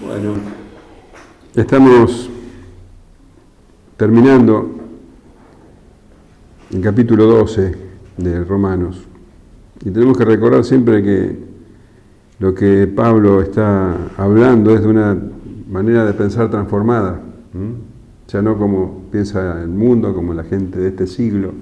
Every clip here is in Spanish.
Bueno, estamos terminando el capítulo 12 de Romanos y tenemos que recordar siempre que lo que Pablo está hablando es de una manera de pensar transformada, ya no como piensa el mundo, como la gente de este siglo,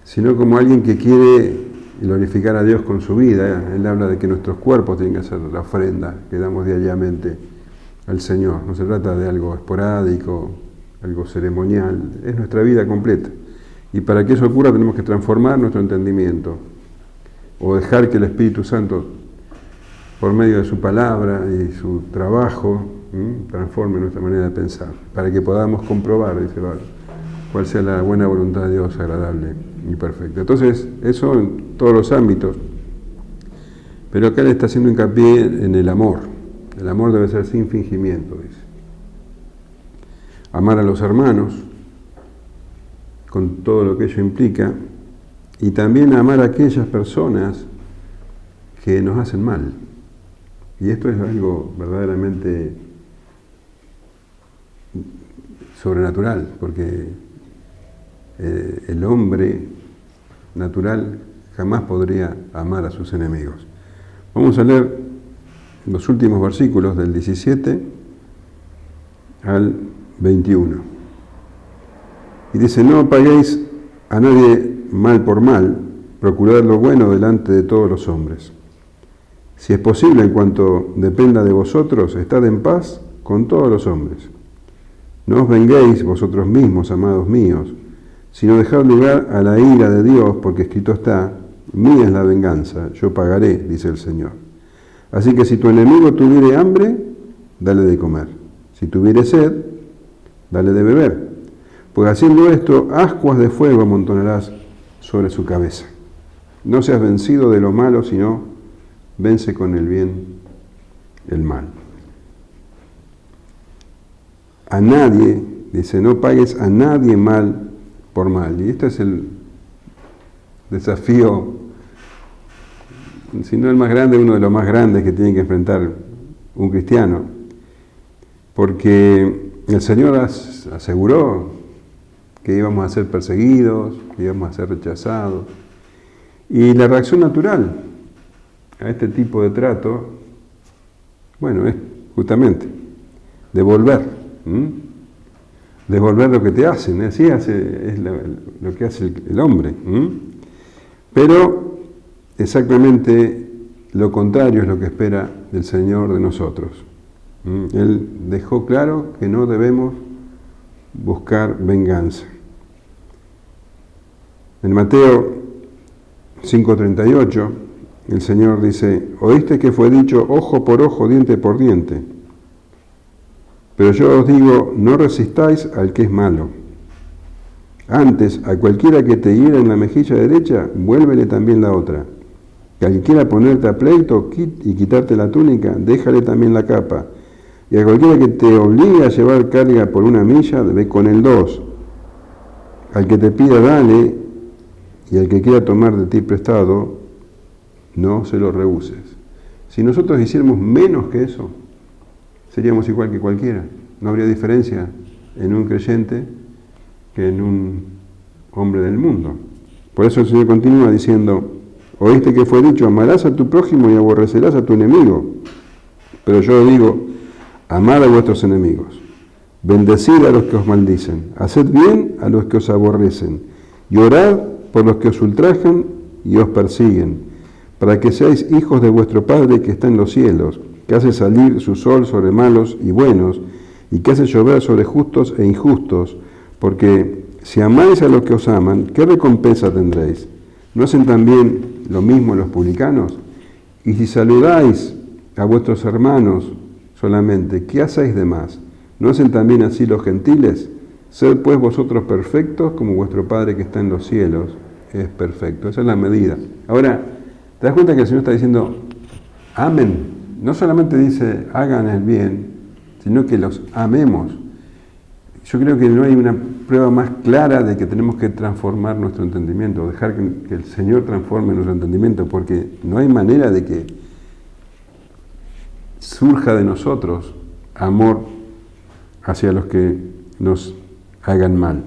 sino como alguien que quiere glorificar a Dios con su vida. Él habla de que nuestros cuerpos tienen que ser la ofrenda que damos diariamente al Señor. No se trata de algo esporádico, algo ceremonial, es nuestra vida completa. Y para que eso ocurra tenemos que transformar nuestro entendimiento, o dejar que el Espíritu Santo, por medio de su palabra y su trabajo, transforme nuestra manera de pensar, para que podamos comprobar, dice Pablo, cuál sea la buena voluntad de Dios, agradable y perfecta. Entonces, eso en todos los ámbitos, pero acá le está haciendo hincapié en el amor. El amor debe ser sin fingimiento, dice. Amar a los hermanos, con todo lo que ello implica, y también amar a aquellas personas que nos hacen mal. Y esto es algo verdaderamente sobrenatural, porque el hombre natural jamás podría amar a sus enemigos. Vamos a leer los últimos versículos del 17 al 21. Y dice: no paguéis a nadie mal por mal, procurad lo bueno delante de todos los hombres. Si es posible, en cuanto dependa de vosotros, estad en paz con todos los hombres. No os venguéis vosotros mismos, amados míos, sino dejad lugar a la ira de Dios, porque escrito está: mía es la venganza, yo pagaré, dice el Señor. Así que si tu enemigo tuviere hambre, dale de comer. Si tuviere sed, dale de beber. Pues haciendo esto, ascuas de fuego amontonarás sobre su cabeza. No seas vencido de lo malo, sino vence con el bien el mal. A nadie, dice, no pagues a nadie mal por mal. Y este es el desafío, si no el más grande, uno de los más grandes que tiene que enfrentar un cristiano. Porque el Señor aseguró que íbamos a ser perseguidos, que íbamos a ser rechazados. Y la reacción natural a este tipo de trato, bueno, es justamente devolver. Devolver lo que te hacen, así es lo que hace el hombre. Pero exactamente lo contrario es lo que espera el Señor de nosotros. Él dejó claro que no debemos buscar venganza. En Mateo 5:38, el Señor dice: oíste que fue dicho ojo por ojo, diente por diente. Pero yo os digo, no resistáis al que es malo. Antes, a cualquiera que te hiera en la mejilla derecha, vuélvele también la otra. Que al que quiera ponerte a pleito y quitarte la túnica, déjale también la capa. Y a cualquiera que te obligue a llevar carga por 1 milla, ve con él 2. Al que te pida, dale, y al que quiera tomar de ti prestado, no se lo rehuses. Si nosotros hiciéramos menos que eso, seríamos igual que cualquiera. No habría diferencia en un creyente que en un hombre del mundo. Por eso el Señor continúa diciendo: oíste que fue dicho, amarás a tu prójimo y aborrecerás a tu enemigo. Pero yo digo, amad a vuestros enemigos, bendecid a los que os maldicen, haced bien a los que os aborrecen, y orad por los que os ultrajan y os persiguen, para que seáis hijos de vuestro Padre que está en los cielos, que hace salir su sol sobre malos y buenos, y que hace llover sobre justos e injustos, porque si amáis a los que os aman, ¿qué recompensa tendréis? ¿No hacen también lo mismo los publicanos? Y si saludáis a vuestros hermanos solamente, ¿qué hacéis de más? ¿No hacen también así los gentiles? Sed pues vosotros perfectos, como vuestro Padre que está en los cielos es perfecto. Esa es la medida. Ahora, ¿te das cuenta que el Señor está diciendo, amen? No solamente dice, hagan el bien, sino que los amemos. Yo creo que no hay una prueba más clara de que tenemos que transformar nuestro entendimiento, dejar que el Señor transforme nuestro entendimiento, porque no hay manera de que surja de nosotros amor hacia los que nos hagan mal.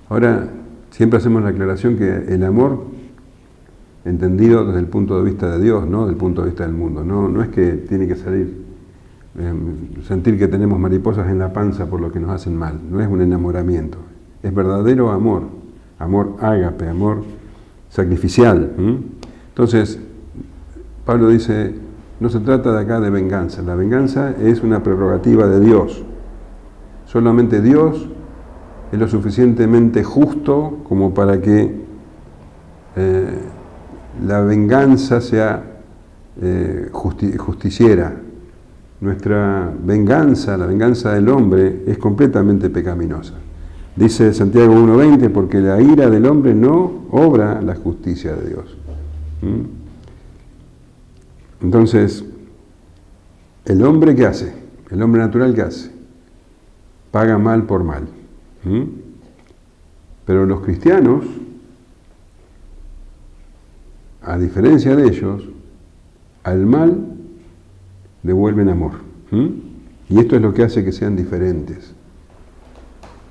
Ahora, siempre hacemos la aclaración que el amor, entendido desde el punto de vista de Dios, no desde el punto de vista del mundo, no es que tiene que salir, sentir que tenemos mariposas en la panza por lo que nos hacen mal, no es un enamoramiento, es verdadero amor, amor ágape, amor sacrificial. Entonces, Pablo dice, no se trata de acá de venganza, la venganza es una prerrogativa de Dios. Solamente Dios es lo suficientemente justo como para que la venganza sea justiciera. Nuestra venganza, la venganza del hombre, es completamente pecaminosa. Dice Santiago 1:20, porque la ira del hombre no obra la justicia de Dios. Entonces, ¿el hombre qué hace? El hombre natural ¿qué hace? Paga mal por mal. Pero los cristianos, a diferencia de ellos, al mal devuelven amor. Y esto es lo que hace que sean diferentes.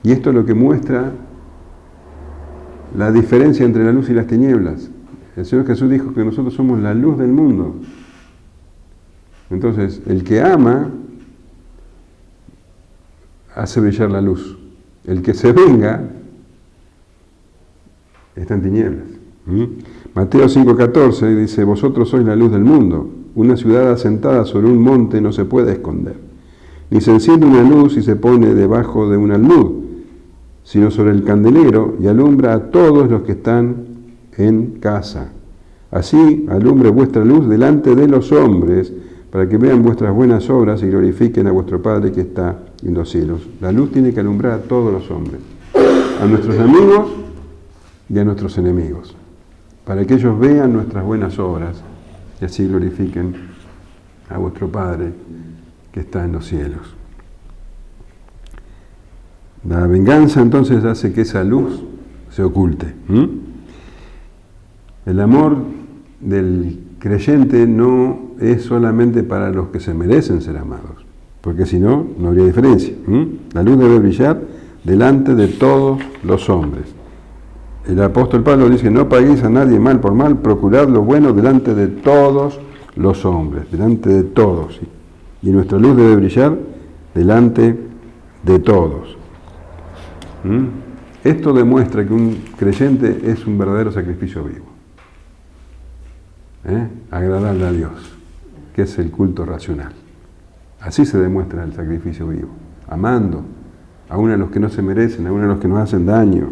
Y esto es lo que muestra la diferencia entre la luz y las tinieblas. El Señor Jesús dijo que nosotros somos la luz del mundo. Entonces, el que ama hace brillar la luz. El que se venga está en tinieblas. Mateo 5:14 dice, vosotros sois la luz del mundo. Una ciudad asentada sobre un monte no se puede esconder. Ni se enciende una luz y se pone debajo de un almud, sino sobre el candelero y alumbra a todos los que están en casa. Así alumbre vuestra luz delante de los hombres, para que vean vuestras buenas obras y glorifiquen a vuestro Padre que está en los cielos. La luz tiene que alumbrar a todos los hombres, a nuestros amigos y a nuestros enemigos, para que ellos vean nuestras buenas obras y así glorifiquen a vuestro Padre que está en los cielos. La venganza entonces hace que esa luz se oculte. El amor del creyente no es solamente para los que se merecen ser amados, porque si no, no habría diferencia. La luz debe brillar delante de todos los hombres. El apóstol Pablo dice, no paguéis a nadie mal por mal, procurad lo bueno delante de todos los hombres, delante de todos. Y nuestra luz debe brillar delante de todos. Esto demuestra que un creyente es un verdadero sacrificio vivo. Agradable a Dios, que es el culto racional. Así se demuestra el sacrificio vivo, amando aún a los que no se merecen, aún a los que nos hacen daño.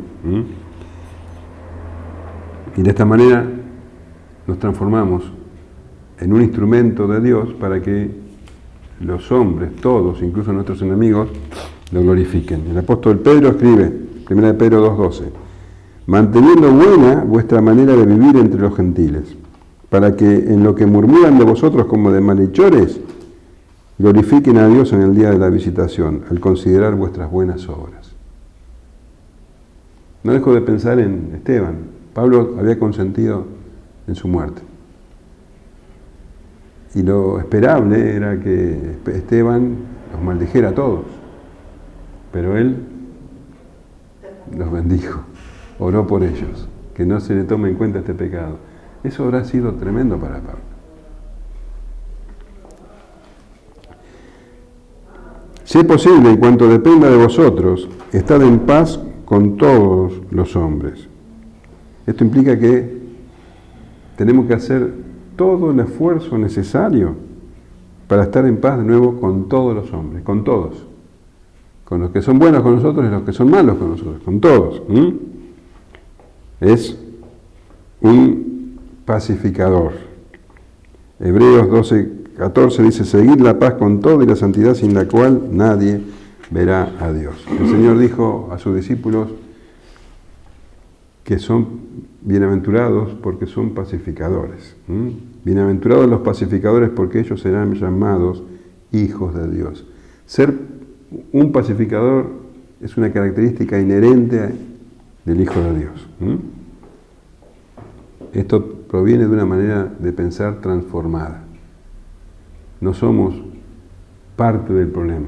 Y de esta manera nos transformamos en un instrumento de Dios para que los hombres, todos, incluso nuestros enemigos, lo glorifiquen. El apóstol Pedro escribe, 1 Pedro 2:12, manteniendo buena vuestra manera de vivir entre los gentiles, para que en lo que murmuran de vosotros como de malhechores, glorifiquen a Dios en el día de la visitación, al considerar vuestras buenas obras. No dejo de pensar en Esteban. Pablo había consentido en su muerte. Y lo esperable era que Esteban los maldijera a todos. Pero él los bendijo, oró por ellos, que no se le tome en cuenta este pecado. Eso habrá sido tremendo para Pablo. Si es posible, y cuanto dependa de vosotros, estad en paz con todos los hombres. Esto implica que tenemos que hacer todo el esfuerzo necesario para estar en paz de nuevo con todos los hombres, con todos. Con los que son buenos con nosotros y los que son malos con nosotros, con todos. Es un pacificador. Hebreos 12:14 dice, seguid la paz con todo y la santidad sin la cual nadie verá a Dios. El Señor dijo a sus discípulos que son bienaventurados porque son pacificadores. Bienaventurados los pacificadores porque ellos serán llamados hijos de Dios. Ser un pacificador es una característica inherente del Hijo de Dios. Esto proviene de una manera de pensar transformada. no somos parte del problema.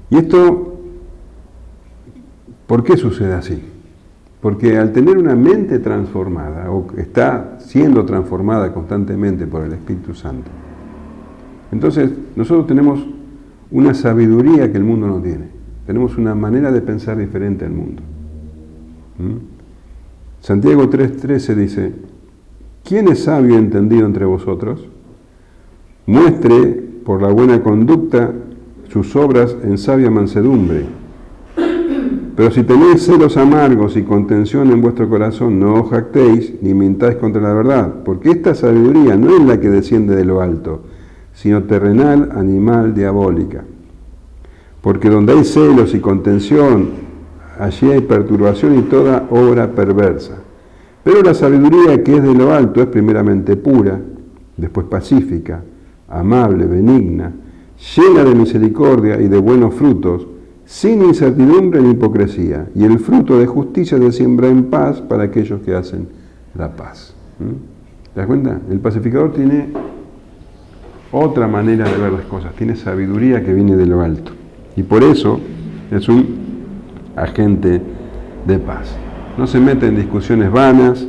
Y esto, ¿por qué sucede así? Porque al tener una mente transformada, o está siendo transformada constantemente por el Espíritu Santo, entonces nosotros tenemos una sabiduría que el mundo no tiene. Tenemos una manera de pensar diferente al mundo. Santiago 3:13 dice: ¿quién es sabio y entendido entre vosotros? Muestre por la buena conducta sus obras en sabia mansedumbre. Pero si tenéis celos amargos y contención en vuestro corazón, no os jactéis ni mintáis contra la verdad, porque esta sabiduría no es la que desciende de lo alto, sino terrenal, animal, diabólica. Porque donde hay celos y contención, allí hay perturbación y toda obra perversa. Pero la sabiduría que es de lo alto es primeramente pura, después pacífica, amable, benigna, llena de misericordia y de buenos frutos, sin incertidumbre ni hipocresía, y el fruto de justicia se siembra en paz para aquellos que hacen la paz. ¿Te das cuenta? El pacificador tiene otra manera de ver las cosas, tiene sabiduría que viene de lo alto, y por eso es un agente de paz. No se mete en discusiones vanas,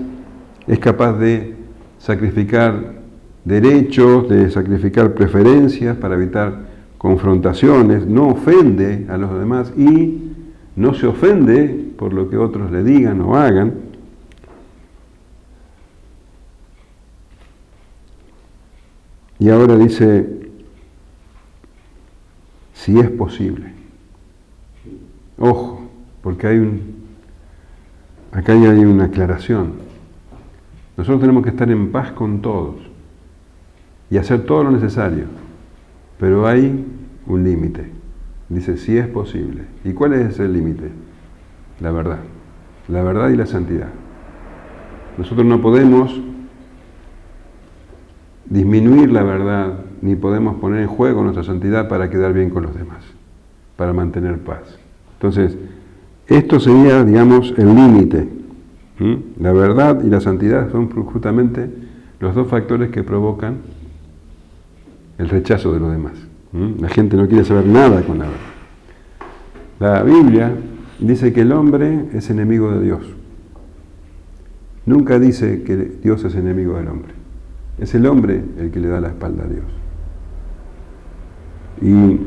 es capaz de sacrificar derechos, de sacrificar preferencias para evitar confrontaciones, no ofende a los demás y no se ofende por lo que otros le digan o hagan. Y ahora dice, si es posible. Ojo, porque acá hay una aclaración. Nosotros tenemos que estar en paz con todos y hacer todo lo necesario, pero hay un límite. Dice, si es posible. ¿Y cuál es ese límite? La verdad y la santidad. Nosotros no podemos disminuir la verdad, ni podemos poner en juego nuestra santidad para quedar bien con los demás, para mantener paz. Entonces, esto sería, digamos, el límite. La verdad y la santidad son justamente los dos factores que provocan el rechazo de los demás. La gente no quiere saber nada con la verdad. La Biblia dice que el hombre es enemigo de Dios. Nunca dice que Dios es enemigo del hombre. Es el hombre el que le da la espalda a Dios. Y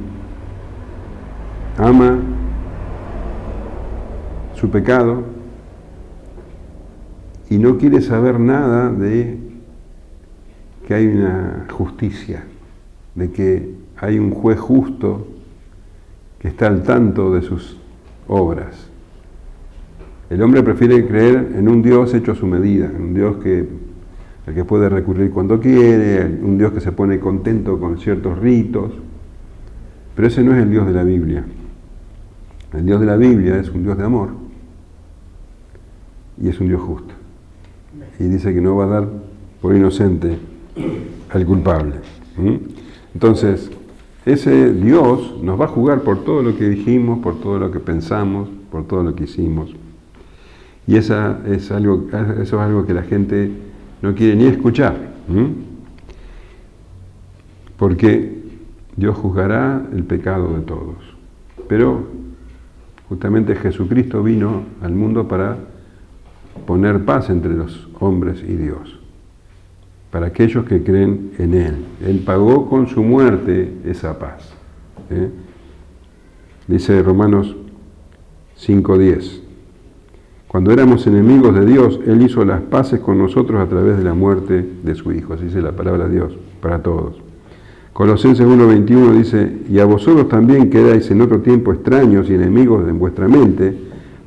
ama su pecado y no quiere saber nada de que hay una justicia, de que hay un juez justo que está al tanto de sus obras. El hombre prefiere creer en un Dios hecho a su medida, en un Dios al que puede recurrir cuando quiere, un Dios que se pone contento con ciertos ritos, pero ese no es el Dios de la Biblia. El Dios de la Biblia es un Dios de amor y es un Dios justo. Y dice que no va a dar por inocente al culpable. Entonces, ese Dios nos va a juzgar por todo lo que dijimos, por todo lo que pensamos, por todo lo que hicimos. Y eso es algo que la gente no quiere ni escuchar. Porque Dios juzgará el pecado de todos. Pero justamente Jesucristo vino al mundo para poner paz entre los hombres y Dios, para aquellos que creen en Él. Él pagó con su muerte esa paz. Dice Romanos 5:10, cuando éramos enemigos de Dios, Él hizo las paces con nosotros a través de la muerte de su Hijo. Así dice la palabra de Dios para todos. Colosenses 1:21 dice, y a vosotros también que erais en otro tiempo extraños y enemigos en vuestra mente,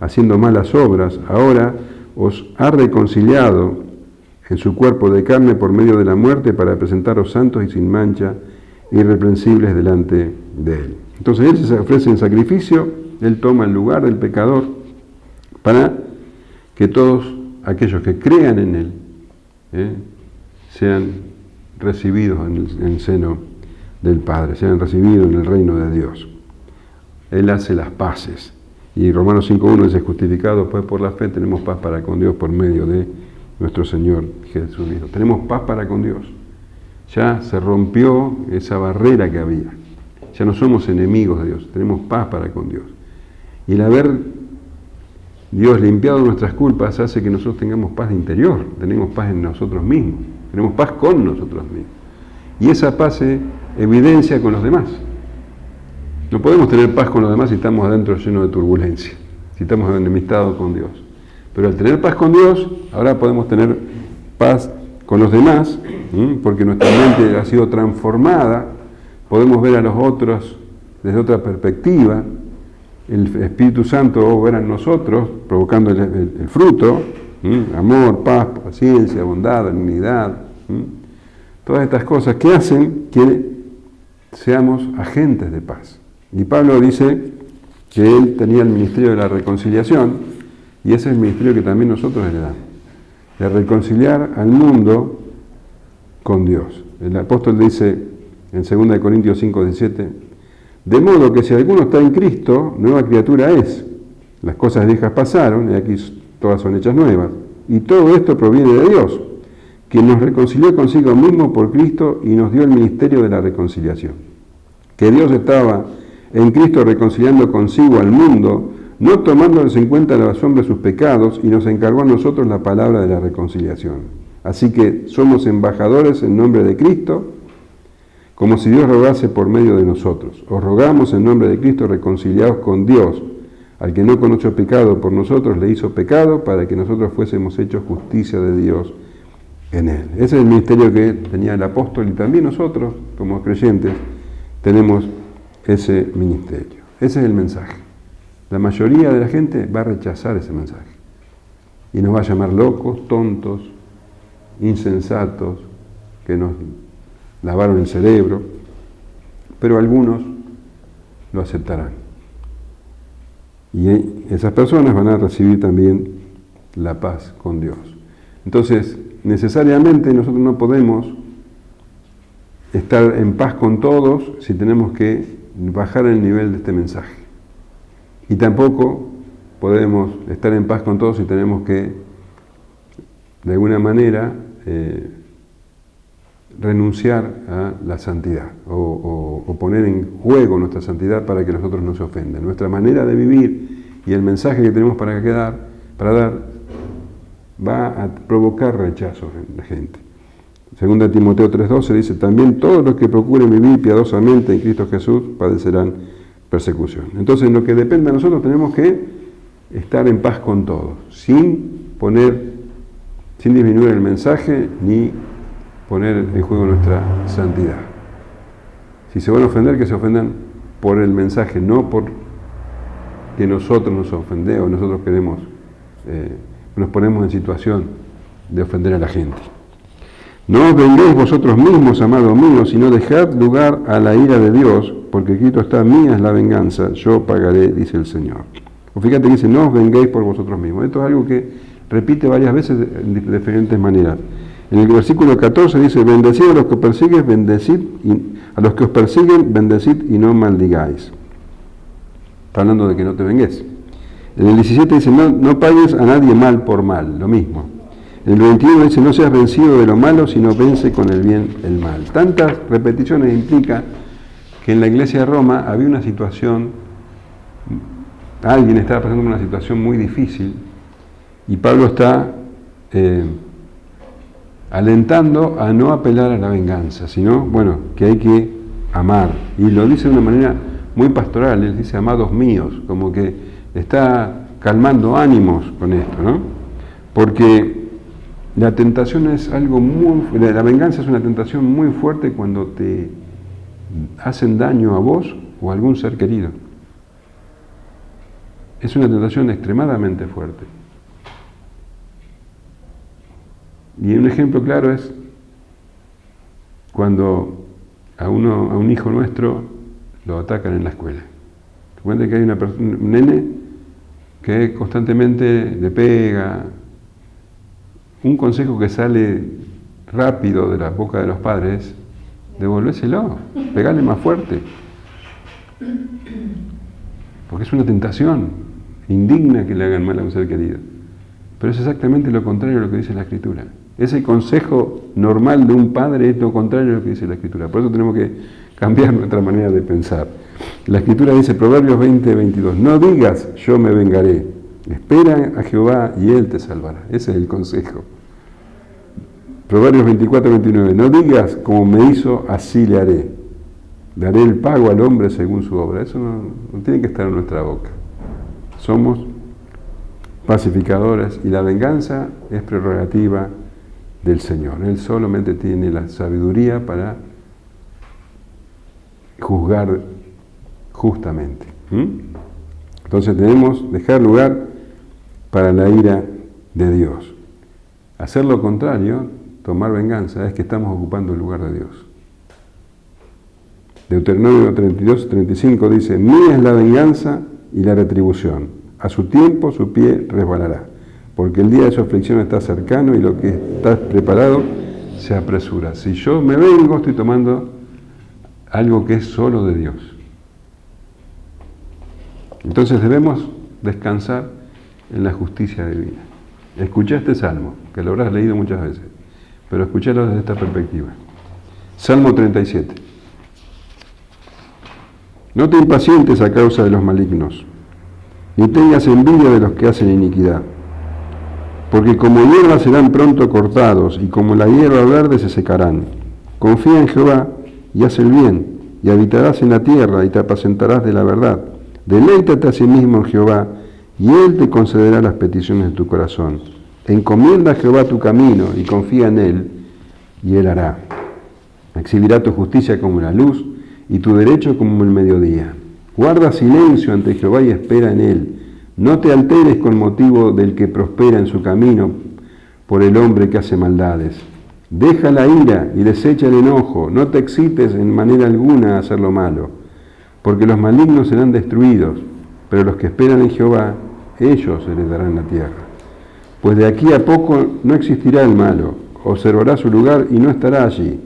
haciendo malas obras, ahora os ha reconciliado en su cuerpo de carne por medio de la muerte para presentaros santos y sin mancha, irreprensibles delante de Él. Entonces Él se ofrece en sacrificio, Él toma el lugar del pecador para que todos aquellos que crean en Él sean recibidos en el seno del Padre, sean recibidos en el reino de Dios. Él hace las paces. Y Romanos 5:1 dice, justificados pues por la fe tenemos paz para con Dios por medio de nuestro Señor Jesucristo. Tenemos paz para con Dios. Ya se rompió esa barrera que había. Ya no somos enemigos de Dios, tenemos paz para con Dios. Y el haber Dios limpiado nuestras culpas hace que nosotros tengamos paz interior, tenemos paz en nosotros mismos, tenemos paz con nosotros mismos. Y esa paz se evidencia con los demás. No podemos tener paz con los demás si estamos adentro llenos de turbulencia, si estamos enemistados con Dios. Pero al tener paz con Dios, ahora podemos tener paz con los demás, porque nuestra mente ha sido transformada, podemos ver a los otros desde otra perspectiva, el Espíritu Santo obra en nosotros, provocando el fruto, amor, paz, paciencia, bondad, benignidad, todas estas cosas que hacen que seamos agentes de paz. Y Pablo dice que él tenía el ministerio de la reconciliación, y ese es el ministerio que también nosotros heredamos, de reconciliar al mundo con Dios. El apóstol dice en 2 Corintios 5:17, de modo que si alguno está en Cristo, nueva criatura es. Las cosas viejas pasaron, y aquí todas son hechas nuevas. Y todo esto proviene de Dios, quien nos reconcilió consigo mismo por Cristo y nos dio el ministerio de la reconciliación. Que Dios estaba en Cristo reconciliando consigo al mundo, no tomándoles en cuenta los hombres sus pecados, y nos encargó a nosotros la palabra de la reconciliación. Así que somos embajadores en nombre de Cristo, como si Dios rogase por medio de nosotros. Os rogamos en nombre de Cristo, reconciliados con Dios. Al que no conoció pecado por nosotros, le hizo pecado para que nosotros fuésemos hechos justicia de Dios en él. Ese es el ministerio que tenía el apóstol, y también nosotros, como creyentes, tenemos ese ministerio. Ese es el mensaje. La mayoría de la gente va a rechazar ese mensaje y nos va a llamar locos, tontos, insensatos, que nos lavaron el cerebro, pero algunos lo aceptarán. Y esas personas van a recibir también la paz con Dios. Entonces, necesariamente nosotros no podemos estar en paz con todos si tenemos que bajar el nivel de este mensaje. Y tampoco podemos estar en paz con todos si tenemos que, de alguna manera, renunciar a la santidad o poner en juego nuestra santidad para que los otros no se ofendan. Nuestra manera de vivir y el mensaje que tenemos para dar va a provocar rechazo en la gente. 2 Timoteo 3:12 dice, también todos los que procuren vivir piadosamente en Cristo Jesús padecerán persecución. Entonces, en lo que depende de nosotros tenemos que estar en paz con todos, sin disminuir el mensaje ni poner en juego nuestra santidad. Si se van a ofender, que se ofendan por el mensaje, no por que nosotros nos ofendemos, nosotros queremos, nos ponemos en situación de ofender a la gente. No os venguéis vosotros mismos, amados míos, sino dejad lugar a la ira de Dios, porque escrito está, mía es la venganza, yo pagaré, dice el Señor. O fíjate que dice, no os venguéis por vosotros mismos. Esto es algo que repite varias veces de diferentes maneras. En el versículo 14 dice, bendecid a los que persiguen, a los que os persiguen, bendecid y no maldigáis. Está hablando de que no te vengues. En el 17 dice, no pagues a nadie mal por mal, lo mismo. En el 21 dice, no seas vencido de lo malo, sino vence con el bien el mal. Tantas repeticiones implica que en la iglesia de Roma había una situación, alguien estaba pasando una situación muy difícil, y Pablo está alentando a no apelar a la venganza, sino, que hay que amar. Y lo dice de una manera muy pastoral, él dice, amados míos, como que está calmando ánimos con esto, ¿no? Porque la tentación es algo la venganza es una tentación muy fuerte cuando te hacen daño a vos o a algún ser querido. Es una tentación extremadamente fuerte. Y un ejemplo claro es cuando a un hijo nuestro lo atacan en la escuela. Te cuenta que hay un nene que constantemente le pega. Un consejo que sale rápido de la boca de los padres es devolvéselo, pegale más fuerte. Porque es una tentación indigna que le hagan mal a un ser querido. Pero es exactamente lo contrario de lo que dice la Escritura. Ese consejo normal de un padre es lo contrario a lo que dice la Escritura. Por eso tenemos que cambiar nuestra manera de pensar. La Escritura dice, Proverbios 20, 22, no digas, yo me vengaré. Espera a Jehová y Él te salvará. Ese es el consejo. Proverbios 24, 29, no digas, como me hizo, así le haré. Daré el pago al hombre según su obra. Eso no tiene que estar en nuestra boca. Somos pacificadores y la venganza es prerrogativa del Señor. Él solamente tiene la sabiduría para juzgar justamente. Entonces debemos dejar lugar para la ira de Dios. Hacer lo contrario, tomar venganza, es que estamos ocupando el lugar de Dios. Deuteronomio 32, 35 dice, mía es la venganza y la retribución. A su tiempo su pie resbalará, porque el día de su aflicción está cercano y lo que está preparado se apresura. Si yo me vengo, estoy tomando algo que es solo de Dios. Entonces debemos descansar en la justicia divina. Escuché este salmo, que lo habrás leído muchas veces, pero escucharlo desde esta perspectiva. Salmo 37. No te impacientes a causa de los malignos, ni tengas envidia de los que hacen iniquidad, porque como hierba serán pronto cortados, y como la hierba verde se secarán. Confía en Jehová y haz el bien, y habitarás en la tierra, y te apacentarás de la verdad. Deleítate a sí mismo en Jehová, y Él te concederá las peticiones de tu corazón. Encomienda a Jehová tu camino, y confía en Él, y Él hará. Exhibirá tu justicia como la luz, y tu derecho como el mediodía. Guarda silencio ante Jehová y espera en Él. No te alteres con motivo del que prospera en su camino, por el hombre que hace maldades. Deja la ira y desecha el enojo. No te excites en manera alguna a hacer lo malo, porque los malignos serán destruidos, pero los que esperan en Jehová, ellos heredarán la tierra. Pues de aquí a poco no existirá el malo, observará su lugar y no estará allí.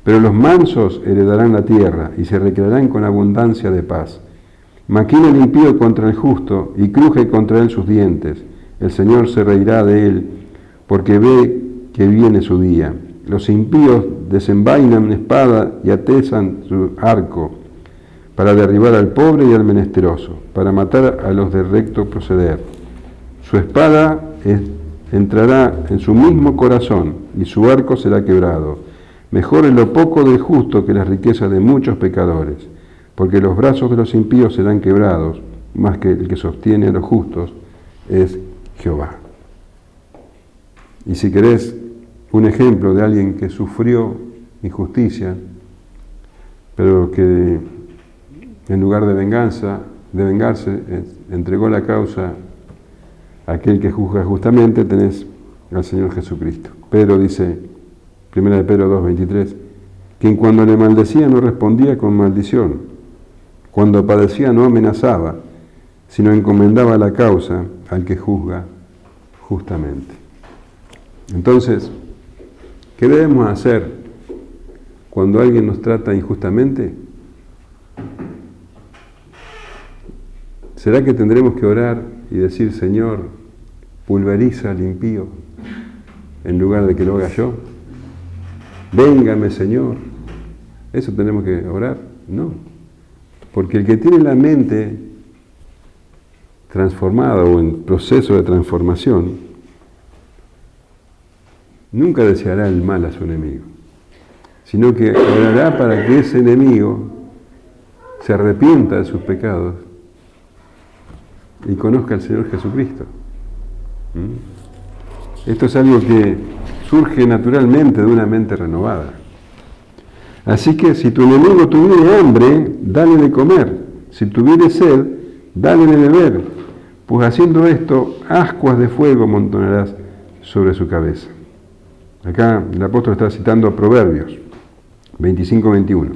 Pero los mansos heredarán la tierra y se recrearán con abundancia de paz. Maquina el impío contra el justo y cruje contra él sus dientes. El Señor se reirá de él porque ve que viene su día. Los impíos desenvainan espada y atesan su arco para derribar al pobre y al menesteroso, para matar a los de recto proceder. Su espada entrará en su mismo corazón y su arco será quebrado. Mejor es lo poco del justo que las riquezas de muchos pecadores, porque los brazos de los impíos serán quebrados, más que el que sostiene a los justos es Jehová. Y si querés un ejemplo de alguien que sufrió injusticia, pero que en lugar de vengarse, entregó la causa a aquel que juzga justamente, tenés al Señor Jesucristo. Pedro dice, 1 de Pedro 2:23, quien cuando le maldecía no respondía con maldición, cuando padecía no amenazaba, sino encomendaba la causa al que juzga justamente. Entonces, ¿qué debemos hacer cuando alguien nos trata injustamente? ¿Será que tendremos que orar y decir, Señor, pulveriza al impío en lugar de que lo haga yo? Véngame, Señor. ¿Eso tenemos que orar? No. Porque el que tiene la mente transformada o en proceso de transformación, nunca deseará el mal a su enemigo, sino que orará para que ese enemigo se arrepienta de sus pecados y conozca al Señor Jesucristo. Esto es algo que surge naturalmente de una mente renovada. Así que si tu enemigo tuviere hambre, dale de comer. Si tuviere sed, dale de beber. Pues haciendo esto, ascuas de fuego amontonarás sobre su cabeza. Acá el apóstol está citando Proverbios 25-21.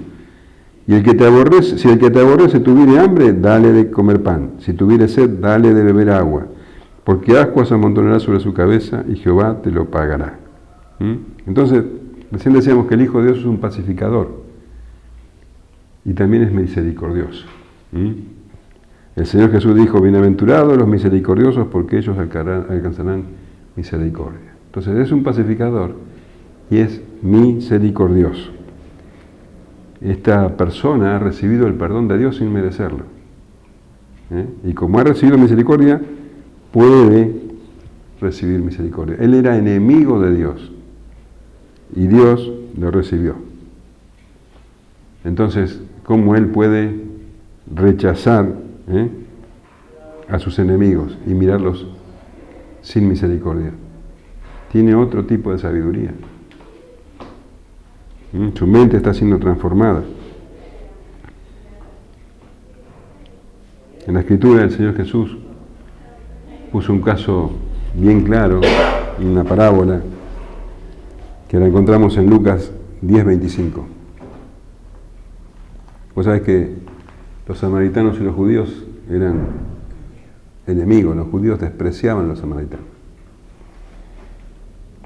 Y el que te aborrece, si el que te aborrece tuviere hambre, dale de comer pan. Si tuviere sed, dale de beber agua. Porque ascuas amontonarás sobre su cabeza y Jehová te lo pagará. Entonces, recién decíamos que el Hijo de Dios es un pacificador y también es misericordioso. El Señor Jesús dijo, bienaventurados los misericordiosos porque ellos alcanzarán misericordia. Entonces es un pacificador y es misericordioso. Esta persona ha recibido el perdón de Dios sin merecerlo. Y como ha recibido misericordia, puede recibir misericordia. Él era enemigo de Dios y Dios lo recibió. Entonces, ¿cómo él puede rechazar a sus enemigos y mirarlos sin misericordia? Tiene otro tipo de sabiduría. Su mente está siendo transformada. En la Escritura el Señor Jesús puso un caso bien claro, una parábola, que la encontramos en Lucas 10:25. Vos sabés que los samaritanos y los judíos eran enemigos, los judíos despreciaban a los samaritanos.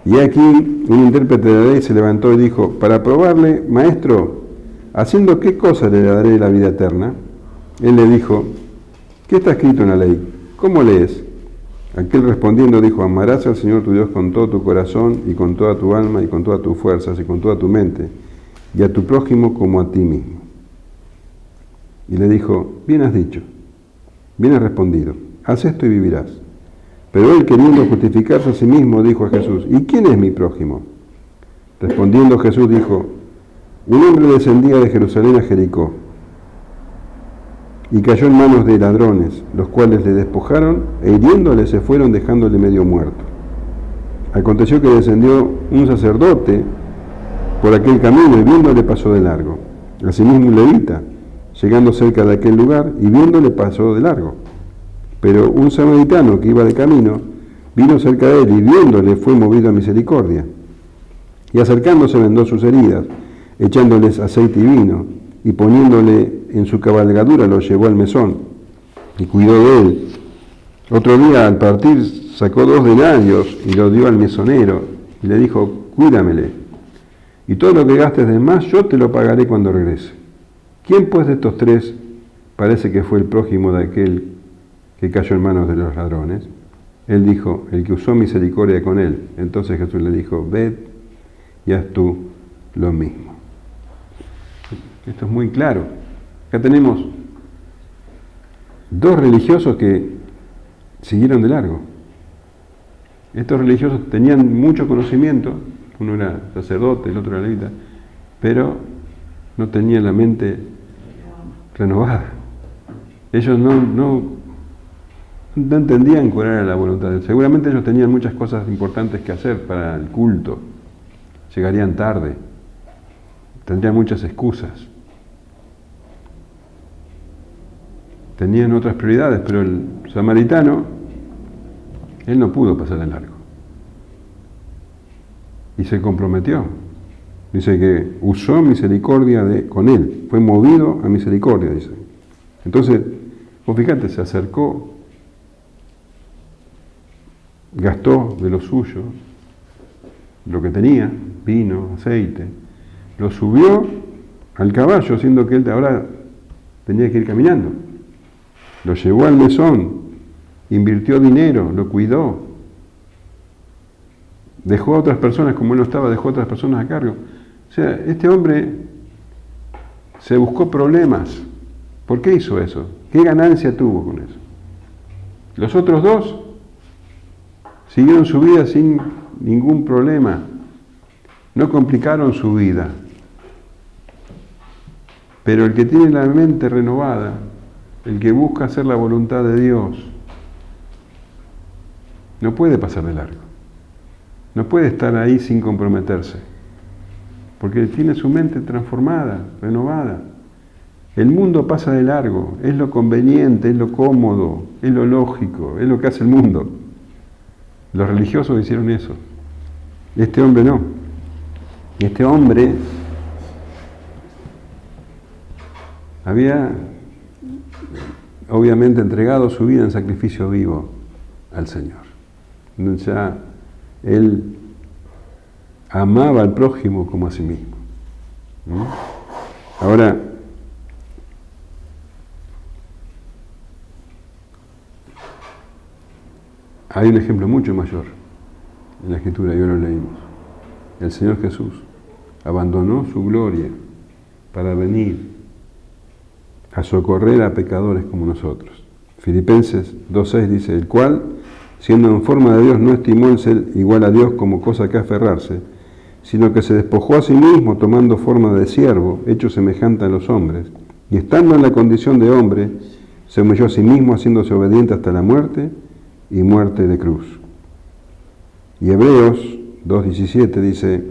Y aquí un intérprete de la ley se levantó y dijo, para probarle, maestro, ¿haciendo qué cosa le daré la vida eterna? Él le dijo, ¿qué está escrito en la ley? ¿Cómo lees? Aquel respondiendo dijo, amarás al Señor tu Dios con todo tu corazón y con toda tu alma y con todas tus fuerzas y con toda tu mente y a tu prójimo como a ti mismo. Y le dijo, bien has dicho, bien has respondido, haz esto y vivirás. Pero él, queriendo justificarse a sí mismo, dijo a Jesús, ¿y quién es mi prójimo? Respondiendo Jesús dijo, un hombre descendía de Jerusalén a Jericó y cayó en manos de ladrones, los cuales le despojaron e hiriéndole se fueron dejándole medio muerto. Aconteció que descendió un sacerdote por aquel camino y viéndole pasó de largo. Asimismo un levita, llegando cerca de aquel lugar y viéndole pasó de largo. Pero un samaritano que iba de camino vino cerca de él y viéndole fue movido a misericordia. Y acercándose vendó sus heridas, echándoles aceite y vino, y poniéndole en su cabalgadura lo llevó al mesón y cuidó de él. Otro día al partir sacó 2 denarios y lo dio al mesonero y le dijo, cuídamele, y todo lo que gastes de más yo te lo pagaré cuando regrese. ¿Quién pues de estos 3 parece que fue el prójimo de aquel que cayó en manos de los ladrones? Él dijo, el que usó misericordia con él. Entonces Jesús le dijo, ved y haz tú lo mismo. Esto es muy claro. Acá tenemos 2 religiosos que siguieron de largo. Estos religiosos tenían mucho conocimiento, uno era sacerdote, el otro era levita, pero no tenían la mente renovada. Ellos no entendían cuál era la voluntad de Dios. Seguramente ellos tenían muchas cosas importantes que hacer para el culto. Llegarían tarde. Tendrían muchas excusas. Tenían otras prioridades, pero el samaritano, él no pudo pasar de largo. Y se comprometió. Dice que usó misericordia con él. Fue movido a misericordia, dice. Entonces, vos fíjate, se acercó, gastó de lo suyo, lo que tenía, vino, aceite, lo subió al caballo, siendo que él ahora tenía que ir caminando. Lo llevó al mesón, invirtió dinero, lo cuidó, dejó a otras personas, como él no estaba, dejó a otras personas a cargo. O sea, este hombre se buscó problemas. ¿Por qué hizo eso? ¿Qué ganancia tuvo con eso? Los otros 2 siguieron su vida sin ningún problema, no complicaron su vida. Pero el que tiene la mente renovada, el que busca hacer la voluntad de Dios, no puede pasar de largo. No puede estar ahí sin comprometerse, porque tiene su mente transformada, renovada. El mundo pasa de largo, es lo conveniente, es lo cómodo, es lo lógico, es lo que hace el mundo. Los religiosos hicieron eso. Este hombre no. Este hombre había obviamente entregado su vida en sacrificio vivo al Señor. Ya él amaba al prójimo como a sí mismo. Ahora, hay un ejemplo mucho mayor. en la Escritura, y hoy lo leímos. El Señor Jesús abandonó su gloria para venir a socorrer a pecadores como nosotros. Filipenses 2:6 dice, el cual, siendo en forma de Dios, no estimó el ser igual a Dios como cosa que aferrarse, sino que se despojó a sí mismo tomando forma de siervo, hecho semejante a los hombres, y estando en la condición de hombre, se humilló a sí mismo haciéndose obediente hasta la muerte y muerte de cruz. Y Hebreos 2:17 dice,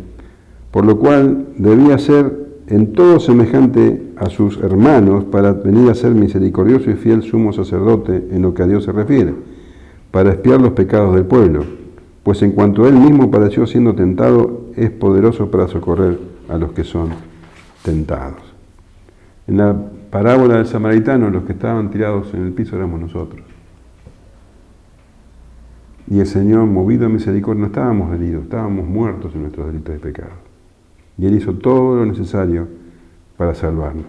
por lo cual debía ser en todo semejante a sus hermanos para venir a ser misericordioso y fiel sumo sacerdote en lo que a Dios se refiere, para expiar los pecados del pueblo, pues en cuanto él mismo padeció siendo tentado, es poderoso para socorrer a los que son tentados. En la parábola del samaritano, los que estaban tirados en el piso éramos nosotros. Y el Señor, movido a misericordia, no estábamos heridos, estábamos muertos en nuestros delitos y pecados. Y Él hizo todo lo necesario para salvarnos.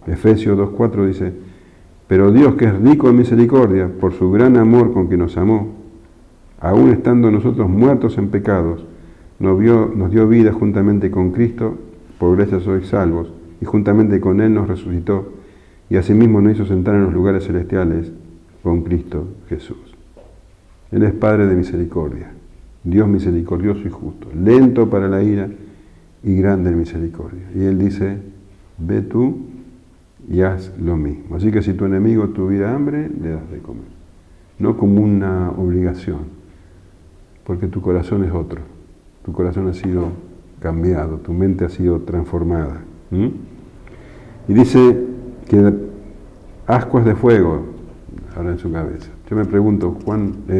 Efesios 2:4 dice, pero Dios, que es rico en misericordia, por su gran amor con que nos amó, aún estando nosotros muertos en pecados, nos dio vida juntamente con Cristo, por gracia sois salvos, y juntamente con Él nos resucitó, y asimismo nos hizo sentar en los lugares celestiales con Cristo Jesús. Él es Padre de misericordia, Dios misericordioso y justo, lento para la ira y grande en misericordia. Y Él dice, ve tú y haz lo mismo. Así que si tu enemigo tuviera hambre, le das de comer. No como una obligación, porque tu corazón es otro. Tu corazón ha sido cambiado, tu mente ha sido transformada. Y dice que ascuas de fuego habrá en su cabeza. Yo me pregunto,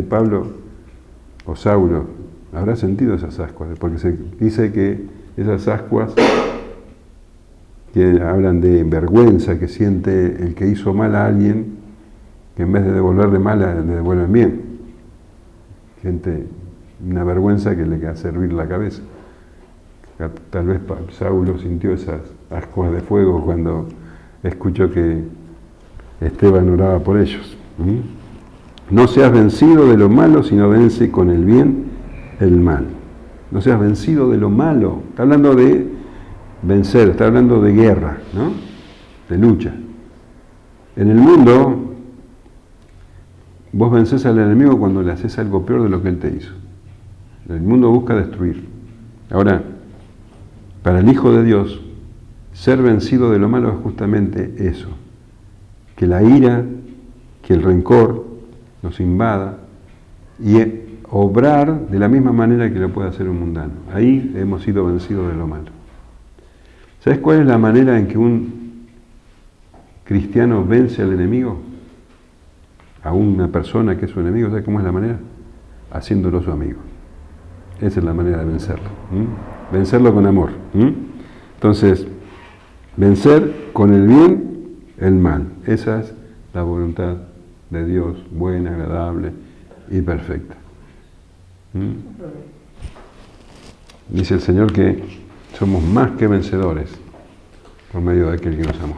Pablo o Saulo, ¿habrá sentido esas ascuas? Porque se dice que esas ascuas que hablan de vergüenza que siente el que hizo mal a alguien, que en vez de devolverle mal, le devuelven bien. Siente una vergüenza que le hace hervir la cabeza. Tal vez Saulo sintió esas ascuas de fuego cuando escuchó que Esteban oraba por ellos. No seas vencido de lo malo, sino vence con el bien el mal. No seas vencido de lo malo. Está hablando de vencer, está hablando de guerra, ¿no? De lucha. En el mundo, vos vencés al enemigo cuando le haces algo peor de lo que él te hizo. El mundo busca destruir. Ahora, para el Hijo de Dios, ser vencido de lo malo es justamente eso. Que la ira, que el rencor nos invada y obrar de la misma manera que lo puede hacer un mundano. Ahí hemos sido vencidos de lo malo. ¿Sabes cuál es la manera en que un cristiano vence al enemigo? A una persona que es su enemigo, ¿sabes cómo es la manera? Haciéndolo su amigo. Esa es la manera de vencerlo. Vencerlo con amor. Entonces, vencer con el bien el mal. Esa es la voluntad de Dios, buena, agradable y perfecta. Dice el Señor que somos más que vencedores por medio de aquel que nos amó.